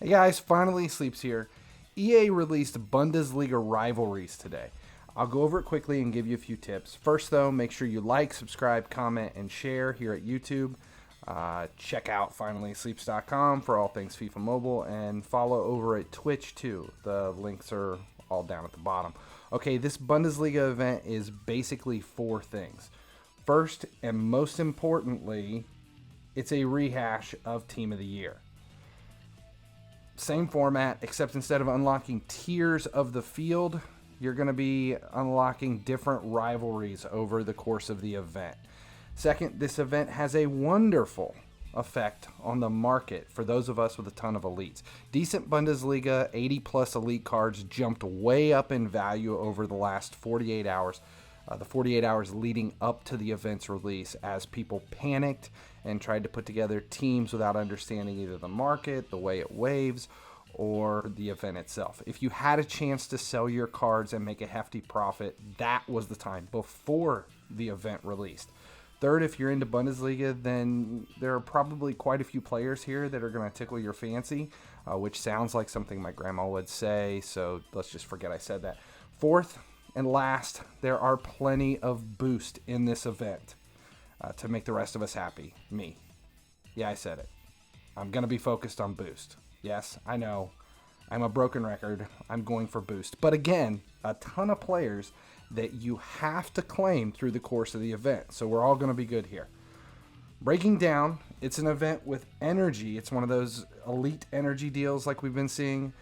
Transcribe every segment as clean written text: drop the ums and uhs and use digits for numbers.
Hey guys, finally Sleeps here. EA released Bundesliga Rivalries today. I'll go over it quickly and give you a few tips. First, though, make sure you like, subscribe, comment, and share here at YouTube. Check out finallysleeps.com for all things FIFA Mobile, and follow over at Twitch too. The links are all down at the bottom. Okay, this Bundesliga event is basically four things. First, and most importantly, it's a rehash of Team of the Year. Same format, except instead of unlocking tiers of the field, you're going to be unlocking different rivalries over the course of the event. Second, this event has a wonderful effect on the market for those of us with a ton of elites. Decent Bundesliga 80 plus elite cards jumped way up in value over the last 48 hours. The 48 hours leading up to the event's release, as people panicked and tried to put together teams without understanding either the market, the way it waves, or the event itself. If you had a chance to sell your cards and make a hefty profit, that was the time before the event released. Third, if you're into Bundesliga, then there are probably quite a few players here that are going to tickle your fancy, which sounds like something my grandma would say, so let's just forget I said that. Fourth, and last, there are plenty of boost in this event to make the rest of us happy. Me. Yeah, I said it. I'm going to be focused on boost. Yes, I know. I'm a broken record. I'm going for boost. But again, a ton of players that you have to claim through the course of the event. So we're all going to be good here. Breaking down, it's an event with energy. It's one of those elite energy deals like we've been seeing.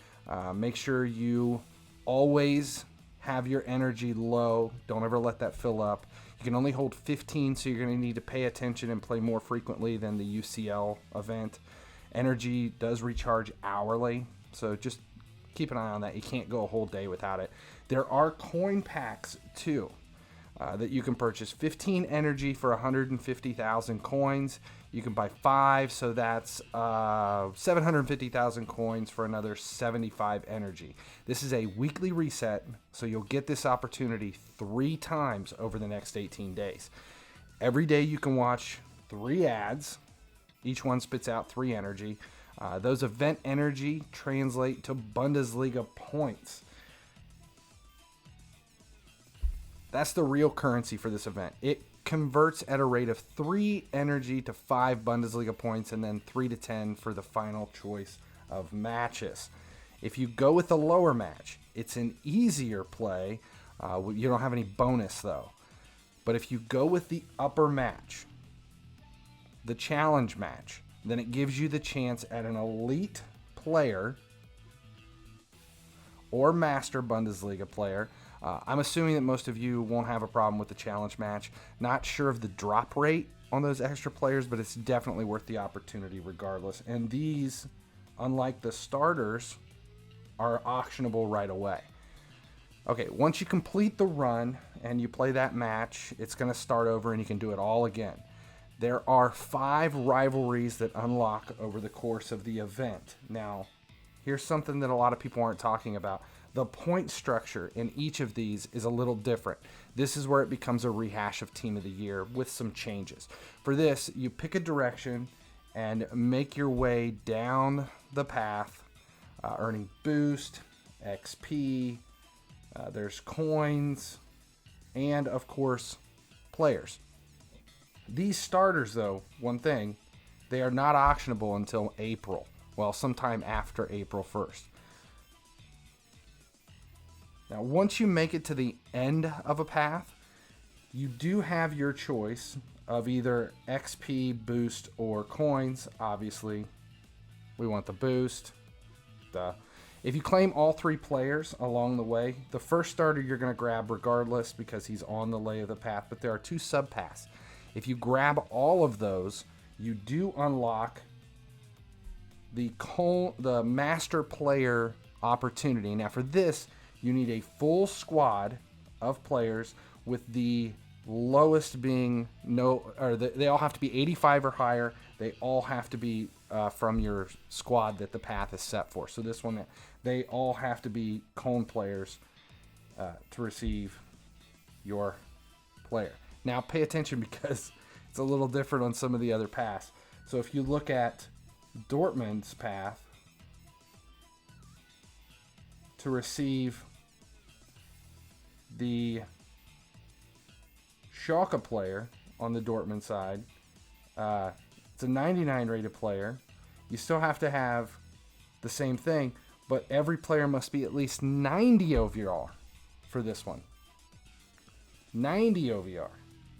Make sure you always have your energy low. Don't ever let that fill up. You can only hold 15, so you're going to need to pay attention and play more frequently than the UCL event. Energy does recharge hourly, so just keep an eye on that. You can't go a whole day without it. There are coin packs too that you can purchase. 15 energy for 150,000 coins. You can buy 5, so that's 750,000 coins for another 75 energy. This is a weekly reset, so you'll get this opportunity 3 times over the next 18 days. Every day you can watch 3 ads. Each one spits out 3 energy. Those event energy translate to Bundesliga points. That's the real currency for this event. It converts at a rate of 3 energy to 5 Bundesliga points, and then 3 to 10 for the final choice of matches. If you go with the lower match, it's an easier play. You don't have any bonus though. But if you go with the upper match, the challenge match, then it gives you the chance at an elite player or master Bundesliga player. I'm assuming that most of you won't have a problem with the challenge match. Not sure of the drop rate on those extra players, but it's definitely worth the opportunity regardless. And these, unlike the starters, are auctionable right away. Okay, once you complete the run and you play that match, it's going to start over and you can do it all again. There are 5 rivalries that unlock over the course of the event. Now, here's something that a lot of people aren't talking about. The point structure in each of these is a little different. This is where it becomes a rehash of Team of the Year with some changes. For this, you pick a direction and make your way down the path, earning boost, XP, there's coins, and of course, players. These starters, though, one thing, they are not auctionable until April. Well, sometime after April 1st. Now, once you make it to the end of a path, you do have your choice of either XP, boost, or coins. Obviously, we want the boost. If you claim all 3 players along the way, the first starter you're going to grab regardless because he's on the lay of the path, but there are 2 sub-paths. If you grab all of those, you do unlock the master player opportunity. Now, for this, you need a full squad of players, with the lowest being they all have to be 85 or higher. They all have to be from your squad that the path is set for. So this one, they all have to be cone players to receive your player. Now pay attention because it's a little different on some of the other paths. So if you look at Dortmund's path, to receive the Schalke player on the Dortmund side. It's a 99 rated player. You still have to have the same thing, but every player must be at least 90 OVR for this one. 90 OVR,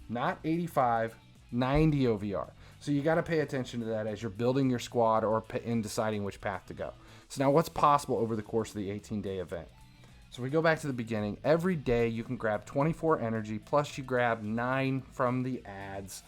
not 85, 90 OVR. So you got to pay attention to that as you're building your squad or in deciding which path to go. So now what's possible over the course of the 18-day event? So we go back to the beginning. Every day you can grab 24 energy, plus you grab 9 from the ads.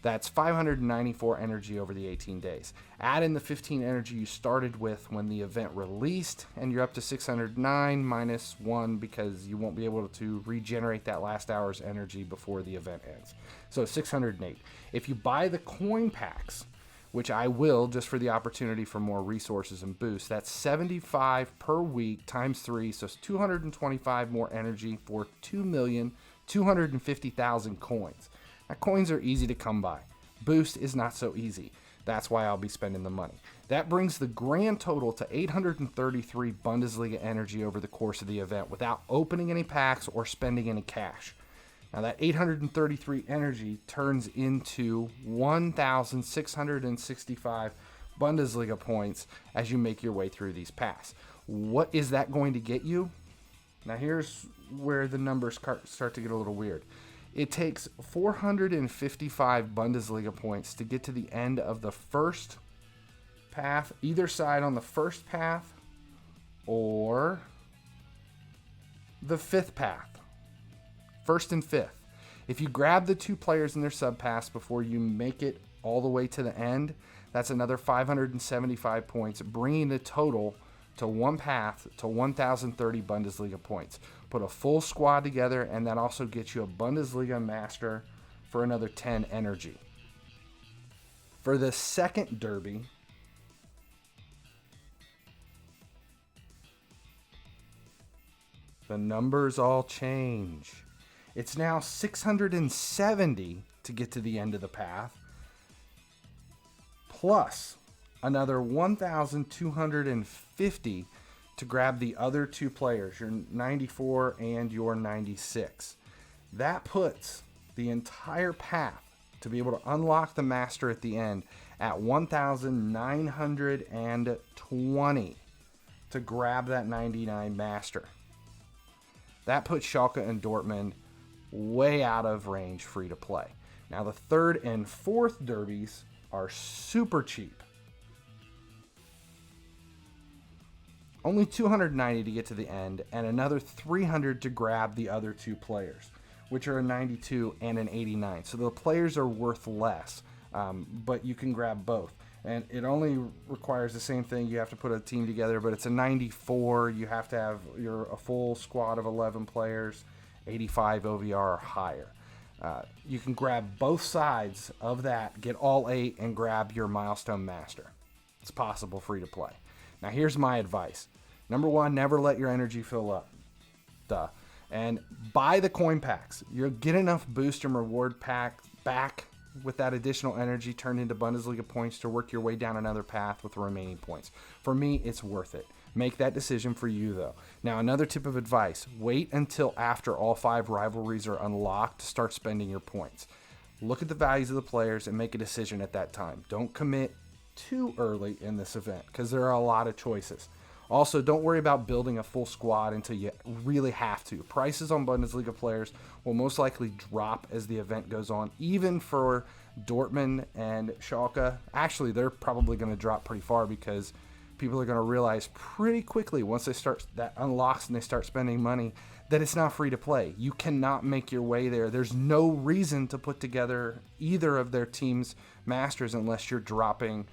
That's 594 energy over the 18 days. Add in the 15 energy you started with when the event released, and you're up to 609 minus 1 because you won't be able to regenerate that last hour's energy before the event ends. So 608. If you buy the coin packs, which I will just for the opportunity for more resources and boosts, that's 75 per week times 3, so it's 225 more energy for 2,250,000 coins. Now, coins are easy to come by. Boost is not so easy. That's why I'll be spending the money. That brings the grand total to 833 Bundesliga energy over the course of the event without opening any packs or spending any cash. Now that 833 energy turns into 1,665 Bundesliga points as you make your way through these paths. What is that going to get you? Now here's where the numbers start to get a little weird. It takes 455 Bundesliga points to get to the end of the first path, either side on the first path or the fifth path. First and fifth. If you grab the 2 players in their subpass before you make it all the way to the end, that's another 575 points, bringing the total to one path to 1,030 Bundesliga points. Put a full squad together, and that also gets you a Bundesliga Master for another 10 energy. For the second derby, the numbers all change. It's now 670 to get to the end of the path, plus another 1,250 to grab the other 2 players, your 94 and your 96. That puts the entire path to be able to unlock the master at the end at 1,920 to grab that 99 master. That puts Schalke and Dortmund way out of range free to play. Now the third and fourth derbies are super cheap. Only 290 to get to the end, and another 300 to grab the other 2 players, which are a 92 and an 89. So the players are worth less, but you can grab both. And it only requires the same thing. You have to put a team together, but it's a 94. You have to have a full squad of 11 players, 85 OVR or higher. You can grab both sides of that, get all 8, and grab your milestone master. It's possible free to play. Now here's my advice. Number 1, never let your energy fill up. Duh. And buy the coin packs. You'll get enough boost and reward pack back with that additional energy turned into Bundesliga points to work your way down another path with the remaining points. For me, it's worth it. Make that decision for you, though. Now, another tip of advice. Wait until after all 5 rivalries are unlocked to start spending your points. Look at the values of the players and make a decision at that time. Don't commit too early in this event because there are a lot of choices. Also, don't worry about building a full squad until you really have to. Prices on Bundesliga players will most likely drop as the event goes on, even for Dortmund and Schalke. Actually, they're probably going to drop pretty far because people are going to realize pretty quickly once that unlocks and they start spending money that it's not free to play. You cannot make your way there. There's no reason to put together either of their team's masters unless you're dropping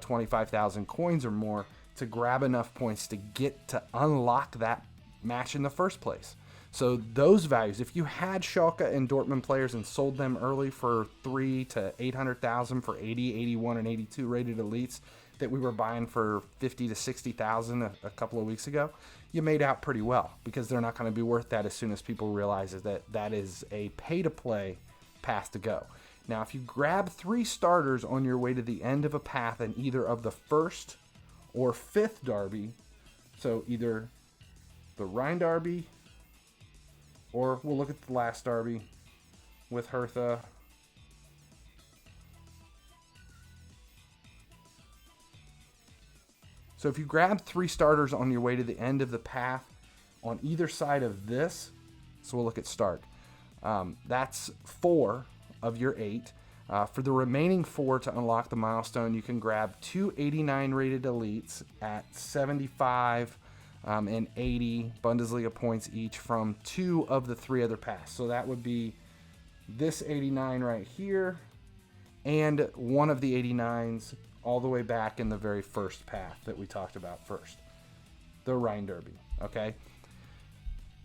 25,000 coins or more to grab enough points to get to unlock that match in the first place. So those values, if you had Schalke and Dortmund players and sold them early for 3 to 800,000 for 80, 81, and 82 rated elites that we were buying for 50 to 60,000 a couple of weeks ago, you made out pretty well because they're not going to be worth that as soon as people realize that that is a pay-to-play path to go. Now, if you grab 3 starters on your way to the end of a path in either of the first or fifth derby, so either the Rhine Derby, or we'll look at the last Derby with Hertha. So if you grab 3 starters on your way to the end of the path on either side of this, so we'll look at start. That's 4 of your 8. For the remaining 4 to unlock the milestone, you can grab 2 89 rated elites at 75 and 80 Bundesliga points each from 2 of the 3 other paths. So that would be this 89 right here and one of the 89s all the way back in the very first path that we talked about first, the Rhine Derby. Okay,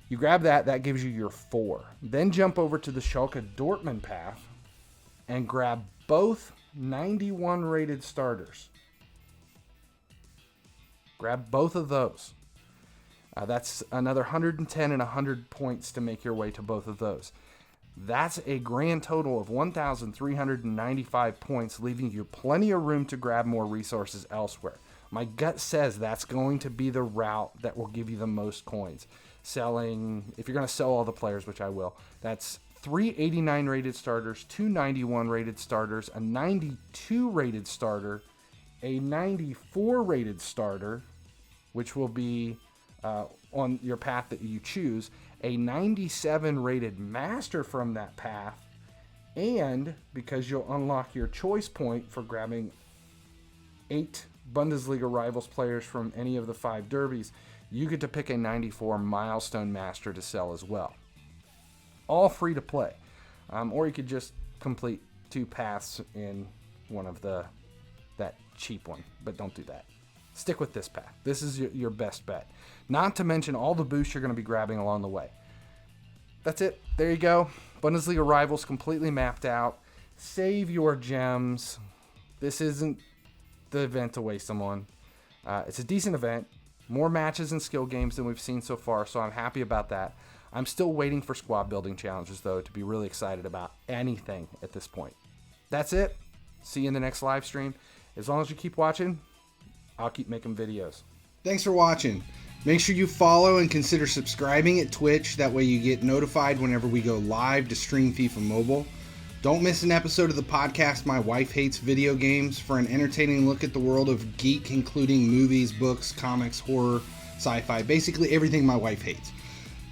you grab that gives you your 4. Then jump over to the Schalke Dortmund path and grab both 91 rated starters. Grab both of those. That's another 110 and 100 points to make your way to both of those. That's a grand total of 1,395 points, leaving you plenty of room to grab more resources elsewhere. My gut says that's going to be the route that will give you the most coins. Selling, if you're going to sell all the players, which I will, that's 3 89 rated starters, 2 91 rated starters, a 92 rated starter, a 94 rated starter, which will be on your path that you choose, a 97 rated master from that path, and because you'll unlock your choice point for grabbing 8 Bundesliga Rivals players from any of the 5 derbies, you get to pick a 94 milestone master to sell as well. All free to play. Or you could just complete 2 paths in one of that cheap one, but don't do that. Stick with this path. This is your best bet. Not to mention all the boosts you're going to be grabbing along the way. That's it. There you go. Bundesliga Rivals completely mapped out. Save your gems. This isn't the event to waste them on. It's a decent event. More matches and skill games than we've seen so far, so I'm happy about that. I'm still waiting for squad building challenges, though, to be really excited about anything at this point. That's it. See you in the next live stream. As long as you keep watching, I'll keep making videos. Thanks for watching. Make sure you follow and consider subscribing at Twitch. That way you get notified whenever we go live to stream FIFA Mobile. Don't miss an episode of the podcast My Wife Hates Video Games for an entertaining look at the world of geek, including movies, books, comics, horror, sci-fi, basically everything my wife hates.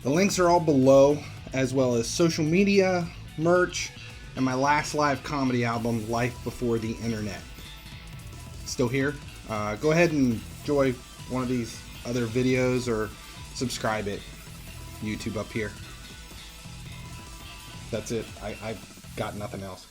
The links are all below, as well as social media, merch, and my last live comedy album, Life Before the Internet. Still here? Go ahead and enjoy one of these other videos or subscribe at YouTube up here. That's it. I've got nothing else.